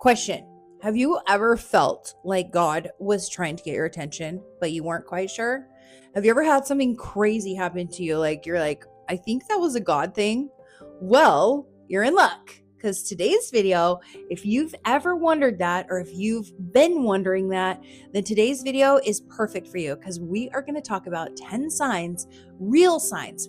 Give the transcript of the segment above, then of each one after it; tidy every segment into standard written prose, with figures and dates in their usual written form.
Question. Have you ever felt like God was trying to get your attention, but you weren't quite sure? Have you ever had something crazy happen to you? Like you're like, I think that was a God thing. Well, you're in luck because today's video, if you've ever wondered that, or if you've been wondering that, then today's video is perfect for you because we are going to talk about 10 signs, real signs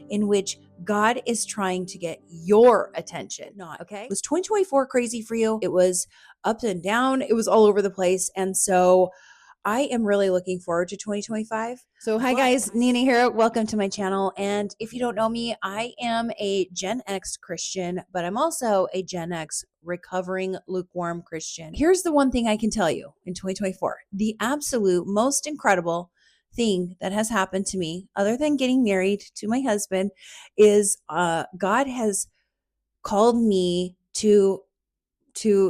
in which God is trying to get your attention. Not okay. Was 2024 crazy for you? It was up and down. It was all over the place. And so I am really looking forward to 2025. So hi guys, Nina here. Welcome to my channel. And if you don't know me, I am a Gen X Christian, but I'm also a Gen X recovering lukewarm Christian. Here's the one thing I can tell you in 2024. The absolute most incredible thing that has happened to me, other than getting married to my husband, is God has called me to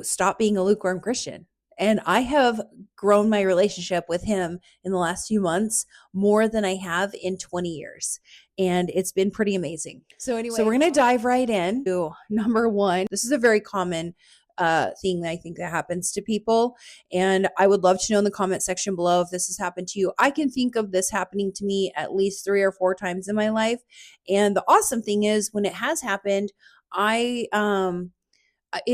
stop being a lukewarm Christian. And I have grown my relationship with him in the last few months more than I have in 20 years. And it's been pretty amazing. So we're going to dive right in to number one. This is a very common thing that I think that happens to people. And I would love to know in the comment section below if this has happened to you. I can think of this happening to me at least 3 or 4 times in my life. And the awesome thing is when it has happened,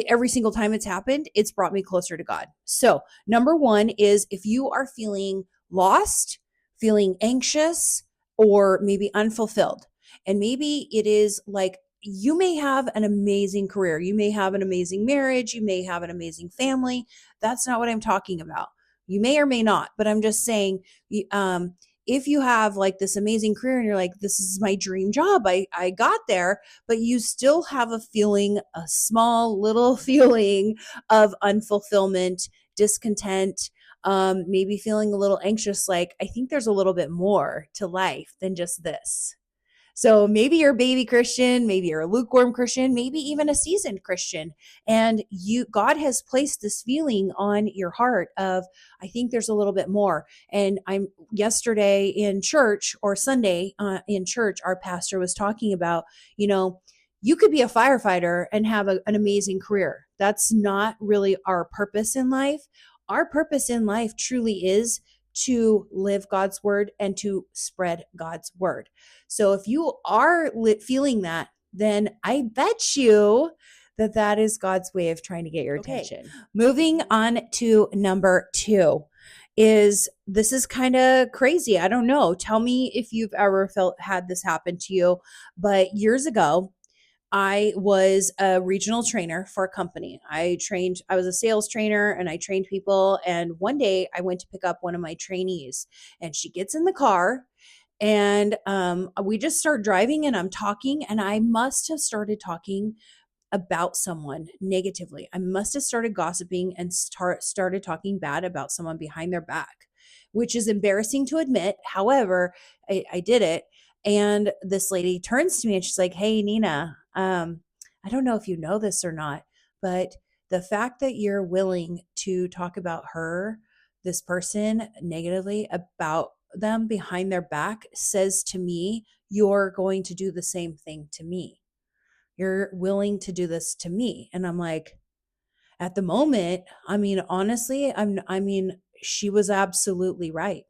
every single time it's happened, it's brought me closer to God. So number one is if you are feeling lost, feeling anxious, or maybe unfulfilled, and maybe it is like you may have an amazing career, you may have an amazing marriage, you may have an amazing family. That's not what I'm talking about. You may or may not, but I'm just saying, if you have like this amazing career and you're like, this is my dream job, I got there, but you still have a feeling, a small little feeling of unfulfillment, discontent, maybe feeling a little anxious, like, I think there's a little bit more to life than just this. So maybe you're a baby Christian, maybe you're a lukewarm Christian, maybe even a seasoned Christian. And God has placed this feeling on your heart of, I think there's a little bit more. And yesterday in church, or Sunday in church, our pastor was talking about, you could be a firefighter and have an amazing career. That's not really our purpose in life. Our purpose in life truly is to live God's word and to spread God's word. So if you are feeling that, then I bet you that is God's way of trying to get your attention. Moving on to number 2 is, this is kind of crazy. I don't know. Tell me if you've ever had this happen to you. But years ago, I was a regional trainer for a company. I was a sales trainer and I trained people. And one day I went to pick up one of my trainees and she gets in the car and we just start driving and I'm talking, and I must have started talking about someone negatively. I must have started gossiping and started talking bad about someone behind their back, which is embarrassing to admit. However, I did it. And this lady turns to me and she's like, "Hey, Nina, I don't know if you know this or not, but the fact that you're willing to talk about this person negatively about them behind their back says to me, you're going to do the same thing to me. You're willing to do this to me." And I'm like, at the moment, honestly, she was absolutely right.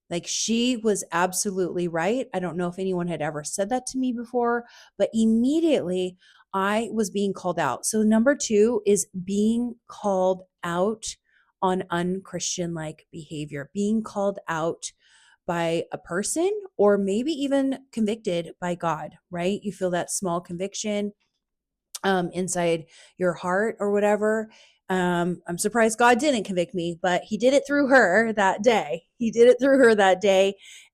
Like, she was absolutely right. I don't know if anyone had ever said that to me before, but immediately I was being called out. So number 2 is being called out on unchristian-like behavior, being called out by a person, or maybe even convicted by God, right? You feel that small conviction inside your heart or whatever. I'm surprised God didn't convict me, but he did it through her that day.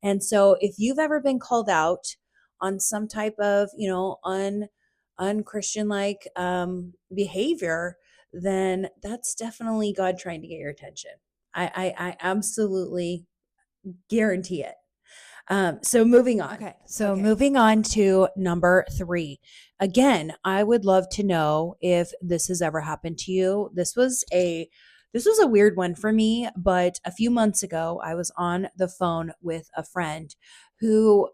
And so if you've ever been called out on some type of, unchristian like behavior, then that's definitely God trying to get your attention. I absolutely guarantee it. So moving on. Moving on to number 3. Again, I would love to know if this has ever happened to you. This was a weird one for me, but a few months ago, I was on the phone with a friend who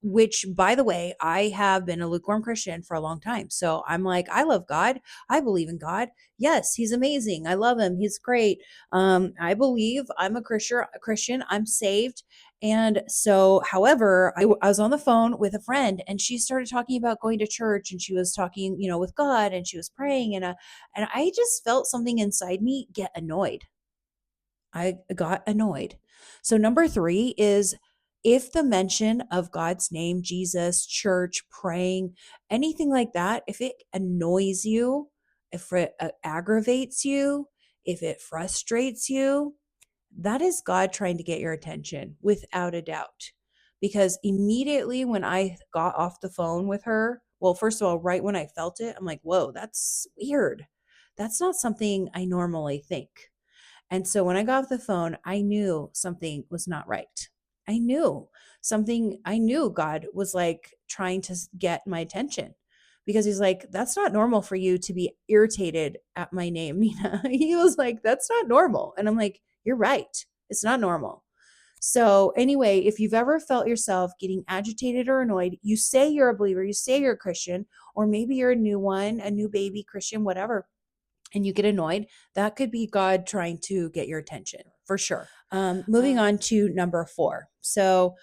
which by the way, I have been a lukewarm Christian for a long time. So I'm like, I love God. I believe in God. Yes, he's amazing. I love him. He's great. I believe I'm a Christian. I'm saved. And so, however, I was on the phone with a friend and she started talking about going to church and she was talking, with God and she was praying and I just felt something inside me get annoyed. I got annoyed. So, number three is if the mention of God's name, Jesus, church, praying, anything like that, if it annoys you, if it aggravates you, if it frustrates you, that is God trying to get your attention without a doubt. Because immediately when I got off the phone with her, well, first of all, right when I felt it, I'm like, whoa, that's weird. That's not something I normally think. And so when I got off the phone, I knew something was not right. I knew God was like trying to get my attention because he's like, that's not normal for you to be irritated at my name, Nina. He was like, that's not normal. And I'm like, you're right. It's not normal. So, anyway, if you've ever felt yourself getting agitated or annoyed, you say you're a believer, you say you're a Christian, or maybe you're a new one, a new baby Christian, whatever, and you get annoyed, that could be God trying to get your attention for sure. Moving on to number four. So,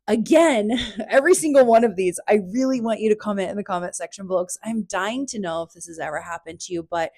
again, every single one of these, I really want you to comment in the comment section below because I'm dying to know if this has ever happened to you. But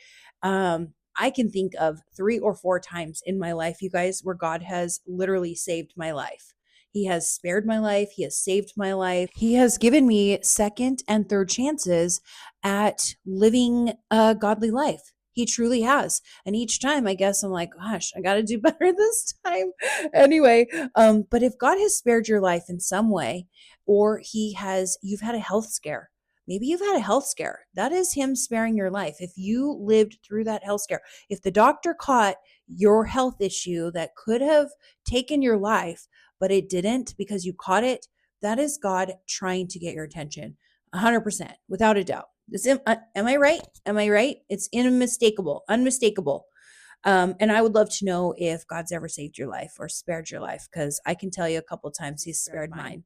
I can think of 3 or 4 times in my life, you guys, where God has literally saved my life. He has spared my life. He has saved my life. He has given me second and third chances at living a godly life. He truly has. And each time I guess I'm like, gosh, I got to do better this time. Anyway, but if God has spared your life in some way, or you've had a health scare, maybe you've had a health scare. That is him sparing your life. If you lived through that health scare, if the doctor caught your health issue that could have taken your life, but it didn't because you caught it, that is God trying to get your attention. 100%, without a doubt. Am I right? Am I right? It's unmistakable. And I would love to know if God's ever saved your life or spared your life, because I can tell you a couple of times he's spared mine.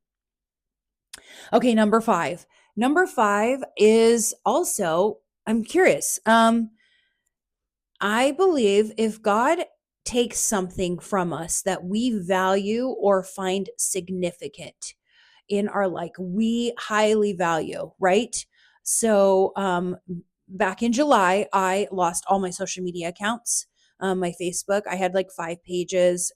Okay, number five. Number five is also, I'm curious. I believe if God takes something from us that we value or find significant in our we highly value, right? So back in July, I lost all my social media accounts. My Facebook, I had like 5 pages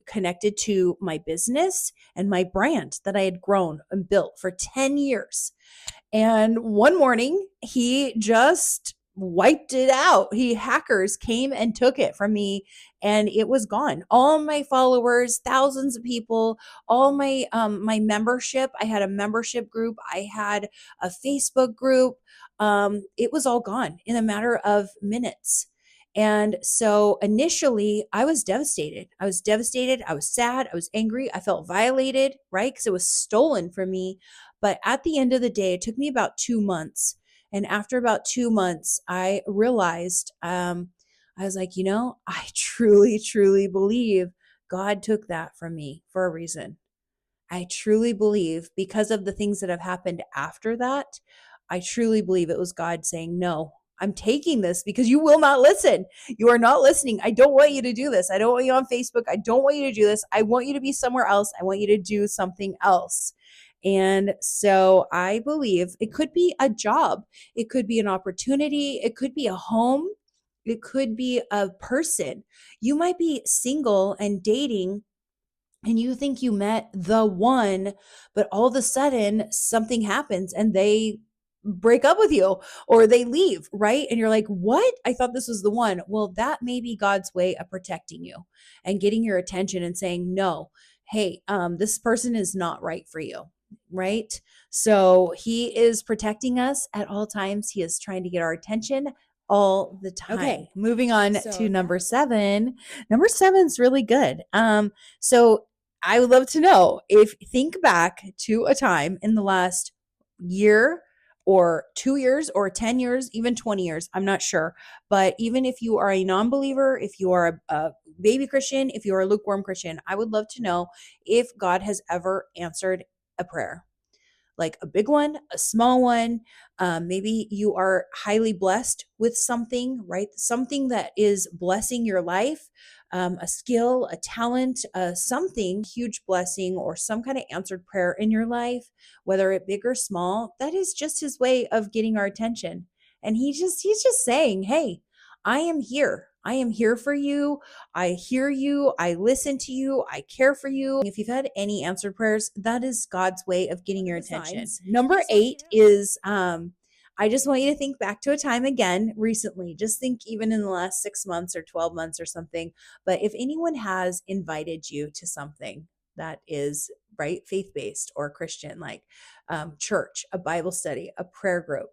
connected to my business and my brand that I had grown and built for 10 years. And one morning, he just wiped it out. Hackers came and took it from me and it was gone. All my followers, thousands of people, all my membership. I had a membership group. I had a Facebook group. It was all gone in a matter of minutes. And so initially I was devastated. I was devastated. I was sad. I was angry. I felt violated, right? Because it was stolen from me. But at the end of the day, it took me about 2 months. And after about 2 months, I realized, I was like, I truly, truly believe God took that from me for a reason. I truly believe because of the things that have happened after that, I truly believe it was God saying, no, I'm taking this because you will not listen. You are not listening. I don't want you to do this. I don't want you on Facebook. I don't want you to do this. I want you to be somewhere else. I want you to do something else. And so I believe it could be a job. It could be an opportunity. It could be a home. It could be a person. You might be single and dating and you think you met the one, but all of a sudden something happens and they break up with you or they leave, right? And you're like, what? I thought this was the one. Well, that may be God's way of protecting you and getting your attention and saying, no, hey, this person is not right for you, right? So he is protecting us at all times. He is trying to get our attention all the time. Okay, moving on to number seven. Number seven's really good. So I would love to know if think back to a time in the last year or 2 years or 10 years, even 20 years, I'm not sure. But even if you are a non-believer, if you are a baby Christian, if you are a lukewarm Christian, I would love to know if God has ever answered a prayer. like a big one, a small one. Maybe you are highly blessed with something, right? Something that is blessing your life, a skill, a talent, something huge blessing, or some kind of answered prayer in your life, whether it big or small. That is just his way of getting our attention. And he's just saying, hey, I am here. I am here for you. I hear you. I listen to you. I care for you. If you've had any answered prayers, that is God's way of getting your attention. Number 8 is I just want you to think back to a time again recently. Just think even in the last 6 months or 12 months or something. But if anyone has invited you to something that is right, faith-based or Christian, like church, a Bible study, a prayer group,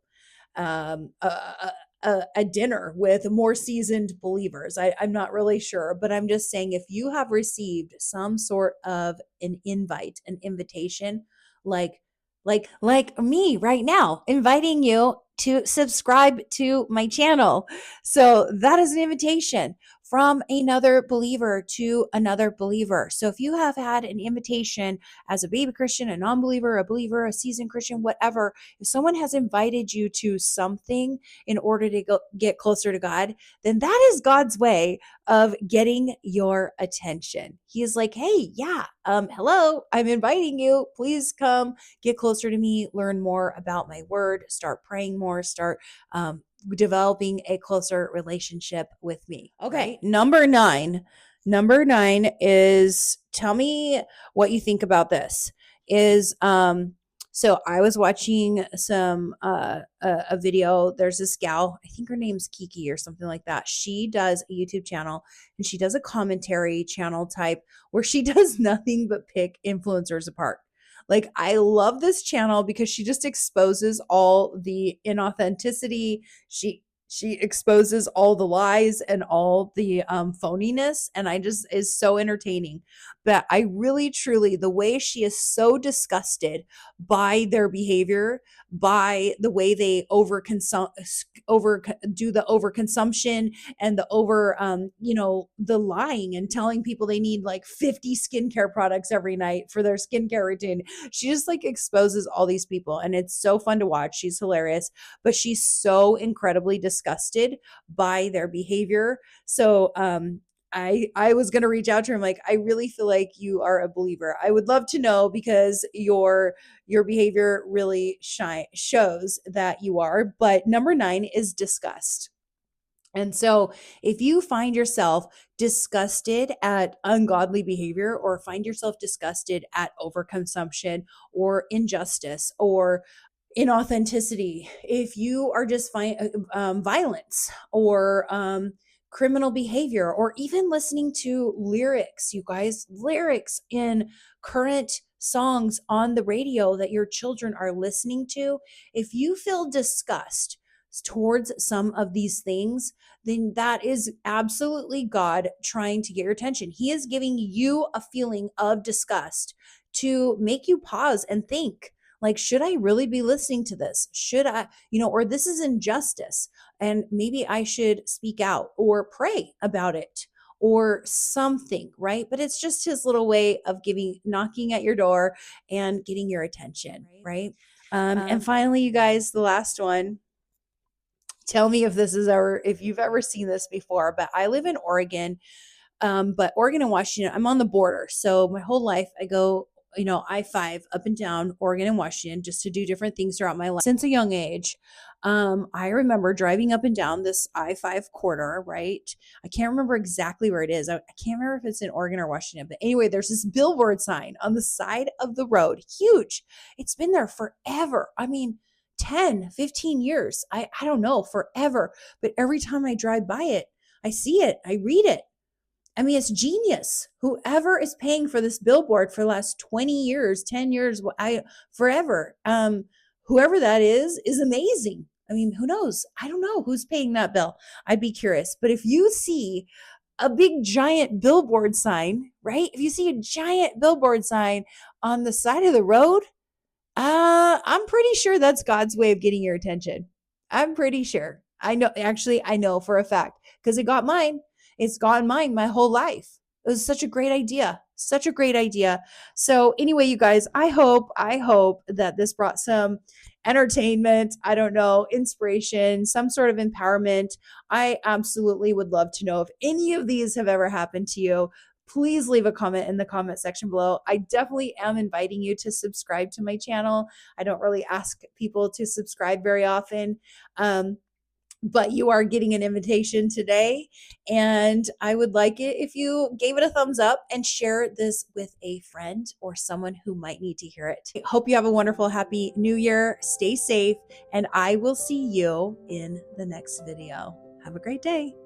a dinner with more seasoned believers. I'm not really sure, but I'm just saying if you have received some sort of an invite, an invitation, like like me right now, inviting you to subscribe to my channel. So that is an invitation from another believer to another believer. So if you have had an invitation as a baby Christian, a non-believer, a believer, a seasoned Christian, whatever, if someone has invited you to something in order to get closer to God, then that is God's way of getting your attention. He is like, hey, yeah, hello, I'm inviting you. Please come get closer to me, learn more about my word, start praying more, start developing a closer relationship with me. Okay, right? Number 9. Number 9 is, tell me what you think about this. Is so I was watching some a video. There's this gal, I think her name's Kiki or something like that. She does a YouTube channel and she does a commentary channel type where she does nothing but pick influencers apart. Like, I love this channel because she just exposes all the inauthenticity. She exposes all the lies and all the phoniness, and I just is so entertaining. But I really truly, the way she is so disgusted by their behavior, by the way they do the overconsumption and the the lying and telling people they need like 50 skincare products every night for their skincare routine. She just like exposes all these people and it's so fun to watch. She's hilarious, but she's so incredibly disgusted by their behavior. So I was going to reach out to her. I'm like, I really feel like you are a believer. I would love to know because your behavior really shows that you are. But number 9 is disgust. And so if you find yourself disgusted at ungodly behavior or find yourself disgusted at overconsumption or injustice or inauthenticity, if you are just violence or criminal behavior, or even listening to lyrics, you guys, lyrics in current songs on the radio that your children are listening to, if you feel disgust towards some of these things, then that is absolutely God trying to get your attention. He is giving you a feeling of disgust to make you pause and think, like, should I really be listening to this? Should I, or this is injustice and maybe I should speak out or pray about it or something, right? But it's just his little way of knocking at your door and getting your attention, right? And finally, you guys, the last one. Tell me if you've ever seen this before, but I live in Oregon. But Oregon and Washington, I'm on the border. So my whole life I go, I-5 up and down Oregon and Washington just to do different things throughout my life. Since a young age, I remember driving up and down this I-5 corridor, right? I can't remember exactly where it is. I can't remember if it's in Oregon or Washington, but anyway, there's this billboard sign on the side of the road, huge. It's been there forever. I mean, 10, 15 years. I don't know, forever. But every time I drive by it, I see it, I read it. I mean, it's genius. Whoever is paying for this billboard for the last 20 years, 10 years, forever, whoever that is amazing. I mean, who knows? I don't know who's paying that bill. I'd be curious. But if you see a big giant billboard sign, right? If you see a giant billboard sign on the side of the road, I'm pretty sure that's God's way of getting your attention. I'm pretty sure. I know for a fact because it got mine. It's gotten mine my whole life. It was such a great idea. Such a great idea. So anyway, you guys, I hope that this brought some entertainment, I don't know, inspiration, some sort of empowerment. I absolutely would love to know if any of these have ever happened to you. Please leave a comment in the comment section below. I definitely am inviting you to subscribe to my channel. I don't really ask people to subscribe very often. But you are getting an invitation today. And I would like it if you gave it a thumbs up and share this with a friend or someone who might need to hear it. I hope you have a wonderful, happy new year. Stay safe, and I will see you in the next video. Have a great day.